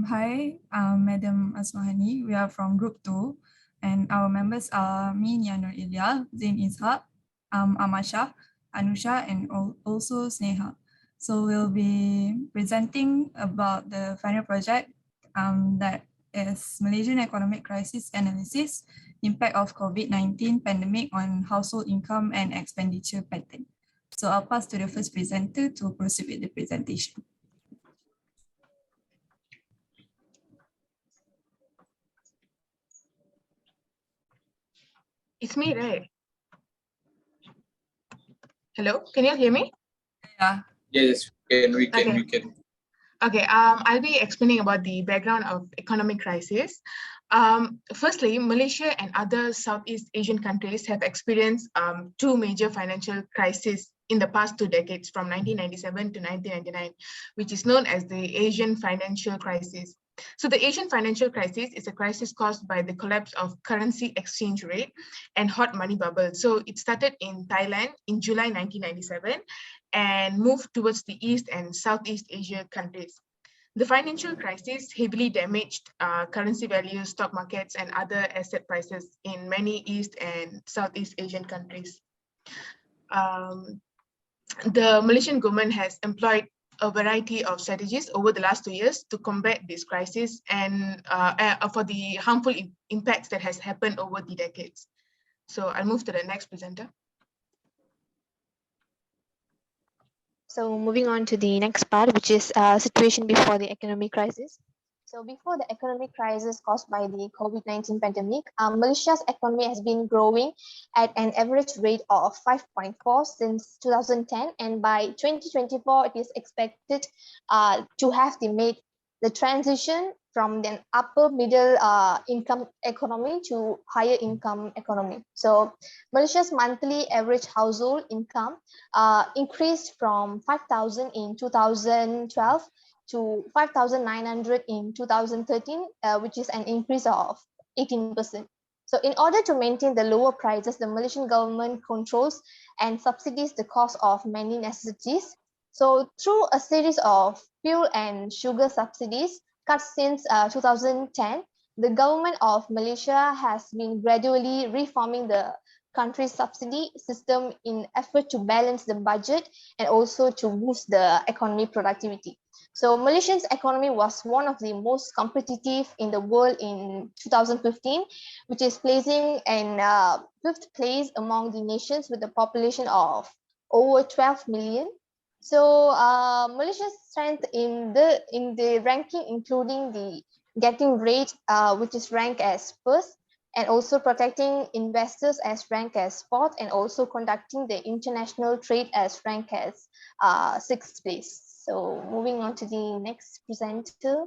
Hi, Madam Asmahani. We are from Group 2, and our members are me, Nianur Ilya, Zain Ishaq, Amasha, Anusha, and also Sneha. So we'll be presenting about the final project that is Malaysian Economic Crisis Analysis, Impact of COVID-19 Pandemic on Household Income and Expenditure Pattern. So I'll pass to the first presenter to proceed with the presentation. It's me, right? Hello, can you hear me? Yeah. Yes, we can. Okay, I'll be explaining about the background of economic crisis. Firstly, Malaysia and other Southeast Asian countries have experienced two major financial crises in the past 2 decades, from 1997 to 1999, which is known as the Asian financial crisis. So the Asian financial crisis is a crisis caused by the collapse of currency exchange rate and hot money bubble. So it started in Thailand in July 1997 and moved towards the East and Southeast Asia countries. The financial crisis heavily damaged currency values, stock markets, and other asset prices in many East and Southeast Asian countries. The Malaysian government has employed a variety of strategies over the last 2 years to combat this crisis and for the harmful impacts that has happened over the decades. So I'll move to the next presenter. So moving on to the next part, which is situation before the economic crisis. So before the economic crisis caused by the COVID-19 pandemic, Malaysia's economy has been growing at an average rate of 5.4 since 2010, and by 2024, it is expected to have made the transition from an upper middle income economy to higher income economy. So Malaysia's monthly average household income increased from 5,000 in 2012 to 5,900 in 2013, which is an increase of 18%. So in order to maintain the lower prices, the Malaysian government controls and subsidies the cost of many necessities. So through a series of fuel and sugar subsidies cut since 2010, the government of Malaysia has been gradually reforming the country's subsidy system in effort to balance the budget and also to boost the economy productivity. So Malaysia's economy was one of the most competitive in the world in 2015, which is placing in 5th place among the nations with a population of over 12 million. So Malaysia's strength in the ranking, including the getting rate, which is ranked as first, and also protecting investors as ranked as fourth, and also conducting the international trade as ranked as 6th place. So moving on to the next presenter.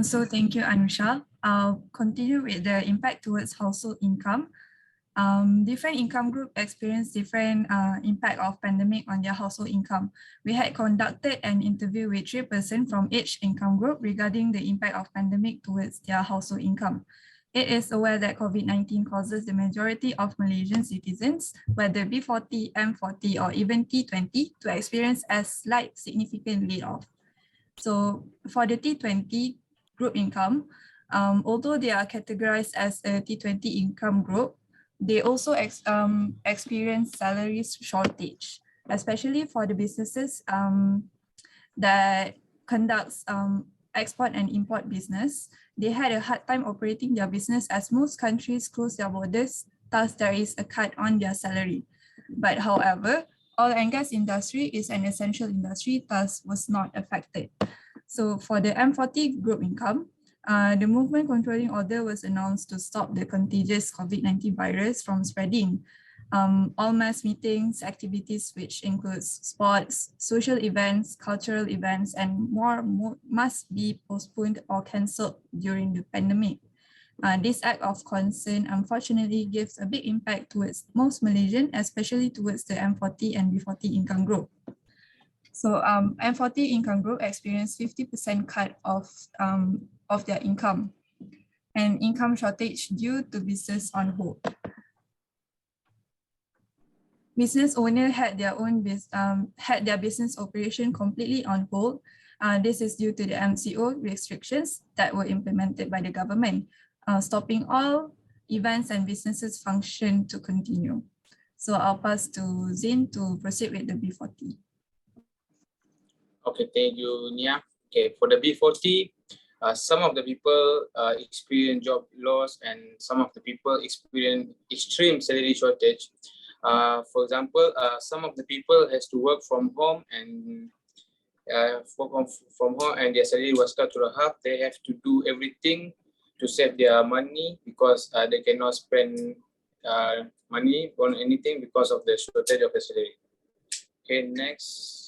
So thank you, Anusha. I'll continue with the impact towards household income. Different income group experience different impact of pandemic on their household income. We had conducted an interview with 3 persons from each income group regarding the impact of pandemic towards their household income. It is aware that COVID-19 causes the majority of Malaysian citizens, whether B40, M40, or even T20, to experience a slight significant layoff. So for the T20 group income, although they are categorized as a T20 income group, they also experience salaries shortage, especially for the businesses that conducts export and import business. They had a hard time operating their business as most countries close their borders, thus there is a cut on their salary. But however, oil and gas industry is an essential industry, thus was not affected. So for the M40 group income, the movement controlling order was announced to stop the contagious COVID-19 virus from spreading. All mass meetings, activities which includes sports, social events, cultural events, and more must be postponed or cancelled during the pandemic. This act of concern unfortunately gives a big impact towards most Malaysian, especially towards the M40 and B40 income group. So M40 income group experienced 50% cut of their income and income shortage due to business on hold. business owner had their business operation completely on hold. This is due to the MCO restrictions that were implemented by the government, stopping all events and businesses function to continue. So I'll pass to Zain to proceed with the B40. Okay, thank you, Nia. Okay, for the B40, some of the people experience job loss and some of the people experience extreme salary shortage. For example, some of the people has to work from home and their salary was cut to the half. They have to do everything to save their money because they cannot spend money on anything because of the shortage of the salary. Okay, next.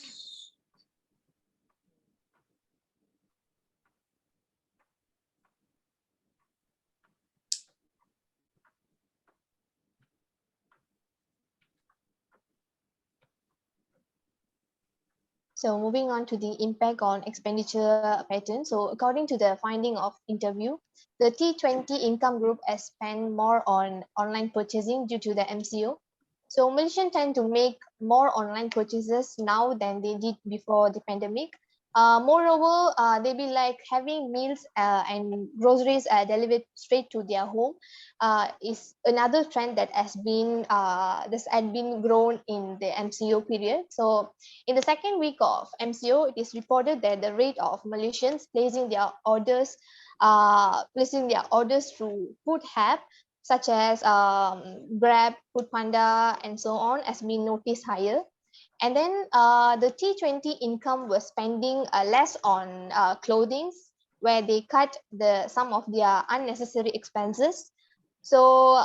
So moving on to the impact on expenditure pattern. So according to the finding of interview, the T20 income group has spent more on online purchasing due to the MCO. So Malaysians tend to make more online purchases now than they did before the pandemic. Moreover, they be like having meals and groceries delivered straight to their home is another trend that has been grown in the MCO period. So in the second week of MCO, it is reported that the rate of Malaysians placing their orders through food app such as Grab, Food Panda, and so on has been noticed higher. And then the T20 income was spending less on clothing, where they cut some of their unnecessary expenses. So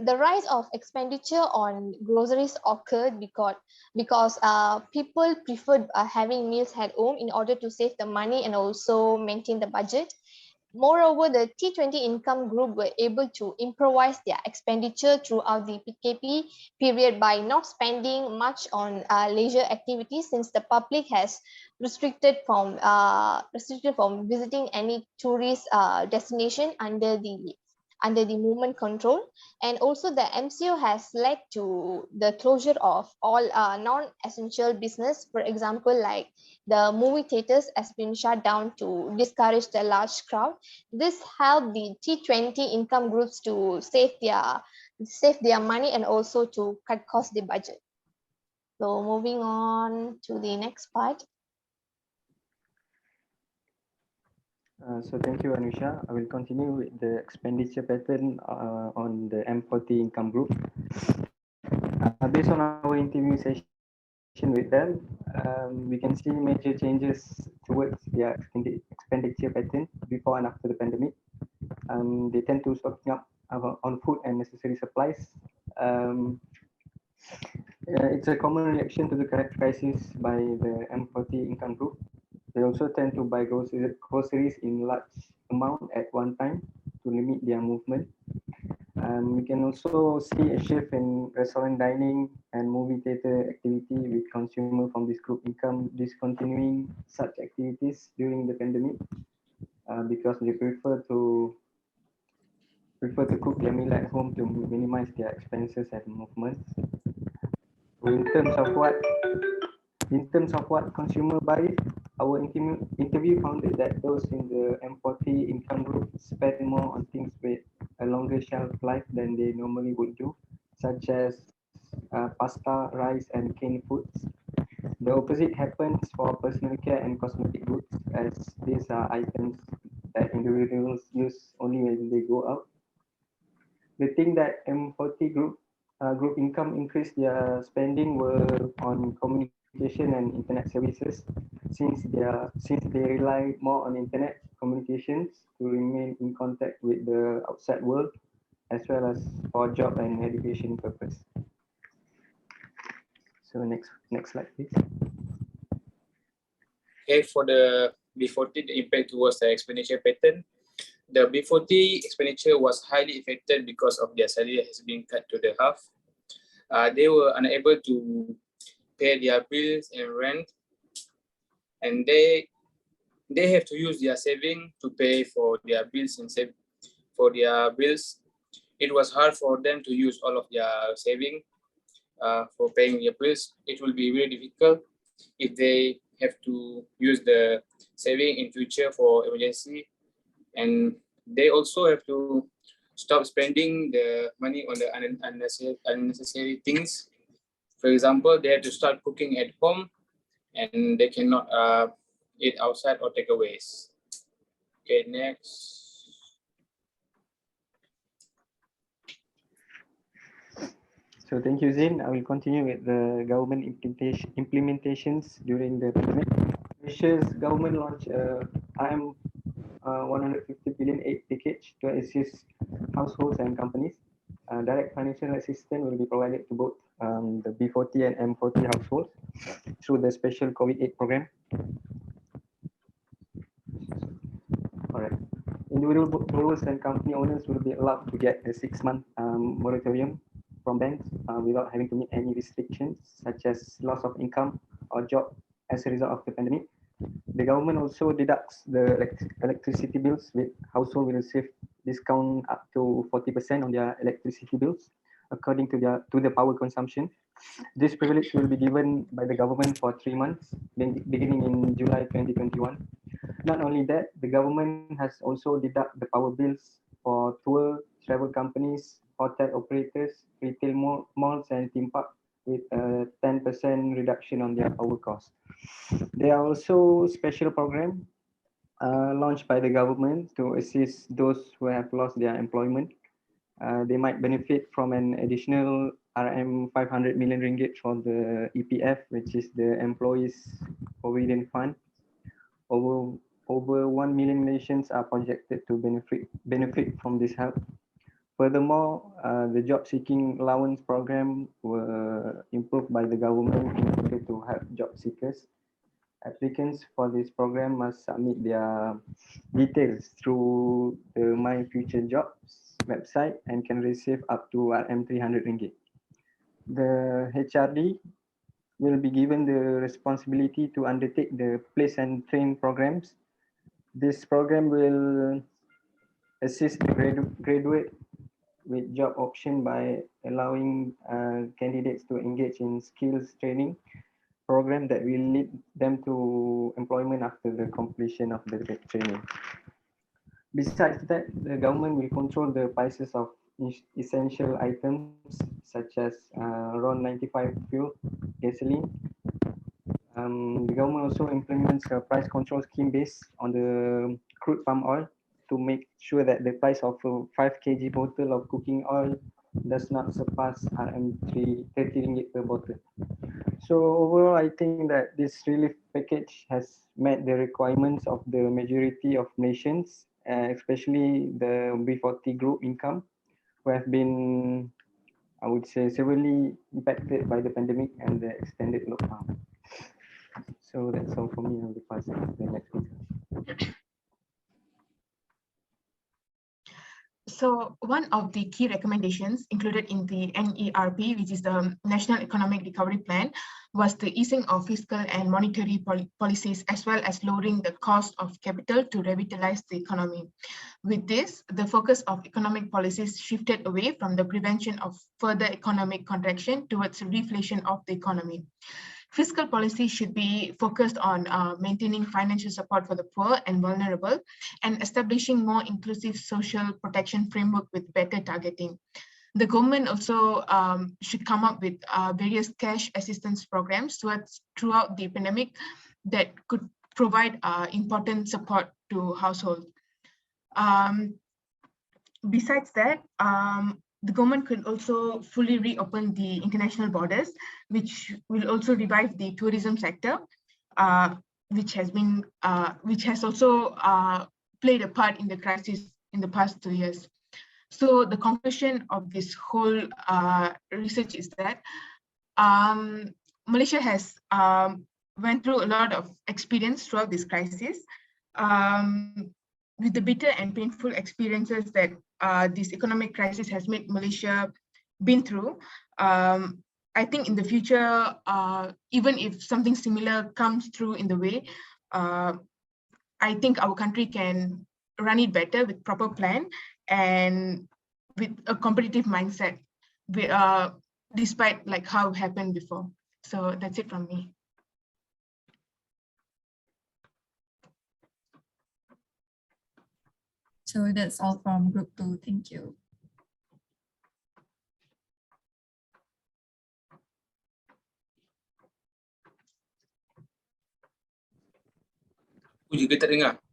the rise of expenditure on groceries occurred because people preferred having meals at home in order to save the money and also maintain the budget. Moreover, the T20 income group were able to improvise their expenditure throughout the PKP period by not spending much on leisure activities, since the public has restricted from visiting any tourist destination under the movement control. And also the MCO has led to the closure of all non-essential business. For example, like the movie theaters has been shut down to discourage the large crowd. This helped the T20 income groups to save their money and also to cut cost the budget. So moving on to the next part. So thank you, Anusha. I will continue with the expenditure pattern on the M40 income group. Based on our interview session with them, we can see major changes towards their expenditure pattern before and after the pandemic. They tend to stocking up on food and necessary supplies. It's a common reaction to the current crisis by the M40 income group. They also tend to buy groceries in large amount at one time to limit their movement. We can also see a shift in restaurant dining and movie theater activity, with consumers from this group income discontinuing such activities during the pandemic because they prefer to cook their meal at home to minimize their expenses and movements. So in terms of what consumer buy, our interview found that those in the M40 income group spend more on things with a longer shelf life than they normally would do, such as pasta, rice, and canned foods. The opposite happens for personal care and cosmetic goods, as these are items that individuals use only when they go out. The thing that M40 group income increased their spending were on communication and internet services, since they rely more on internet communications to remain in contact with the outside world, as well as for job and education purpose. So next slide, please. Okay, for the B40, the impact towards the expenditure pattern. The B40 expenditure was highly affected because of their salary has been cut to the half. They were unable to pay their bills and rent, and they have to use their saving to pay for their bills and save for their bills. It was hard for them to use all of their saving. for paying their bills. It will be really difficult if they have to use the saving in future for emergency, and they also have to stop spending the money on the unnecessary things. For example, they have to start cooking at home, and they cannot eat outside or takeaways. Okay, next. So thank you, Zain. I will continue with the government implementations during the pandemic. Malaysia's government launched RM 150 billion aid package to assist households and companies. Direct financial assistance will be provided to both the B40 and M40 households through the special COVID aid program. All right. Individual borrowers and company owners will be allowed to get a 6-month moratorium from banks without having to meet any restrictions such as loss of income or job as a result of the pandemic. The government also deducts the electricity bills, with household will receive discount up to 40% on their electricity bills according to the power consumption. This privilege will be given by the government for 3 months, beginning in July 2021. Not only that, the government has also deduct the power bills for tour, travel companies, hotel operators, retail malls, and theme parks with a 10% reduction on their power cost. There are also special programs launched by the government to assist those who have lost their employment. They might benefit from an additional RM 500 million ringgit from the EPF, which is the Employees Provident Fund. Over 1 million Malaysians are projected to benefit from this help. Furthermore, the job-seeking allowance program were improved by the government in order to help job seekers. Applicants for this program must submit their details through the My Future Jobs website and can receive up to RM 300 ringgit. The HRD will be given the responsibility to undertake the place and train programs. This program will assist the graduate with job option by allowing candidates to engage in skills training program that will lead them to employment after the completion of the training. Besides that, the government will control the prices of essential items such as RON 95 fuel, gasoline. The government also implements a price control scheme based on the crude palm oil to make sure that the price of a 5 kg bottle of cooking oil does not surpass RM 30 ringgit per bottle. So overall, I think that this relief package has met the requirements of the majority of nations, especially the B40 group income, who have been, I would say, severely impacted by the pandemic and the extended lockdown. So that's all for me. I will pass it to the next speaker. So one of the key recommendations included in the NERP, which is the National Economic Recovery Plan, was the easing of fiscal and monetary policies, as well as lowering the cost of capital to revitalize the economy. With this, the focus of economic policies shifted away from the prevention of further economic contraction towards reflation of the economy. Fiscal policy should be focused on maintaining financial support for the poor and vulnerable and establishing more inclusive social protection framework with better targeting. The government also should come up with various cash assistance programs throughout the pandemic that could provide important support to households. Besides that, the government could also fully reopen the international borders, which will also revive the tourism sector, which has also played a part in the crisis in the past 2 years. So the conclusion of this whole research is that Malaysia has went through a lot of experience throughout this crisis. With the bitter and painful experiences that this economic crisis has made Malaysia been through, I think in the future, even if something similar comes through in the way, I think our country can run it better with proper plan and with a competitive mindset. despite like how it happened before. So that's it from me. So that's all from group 2. Thank you. Aku juga tak dengar.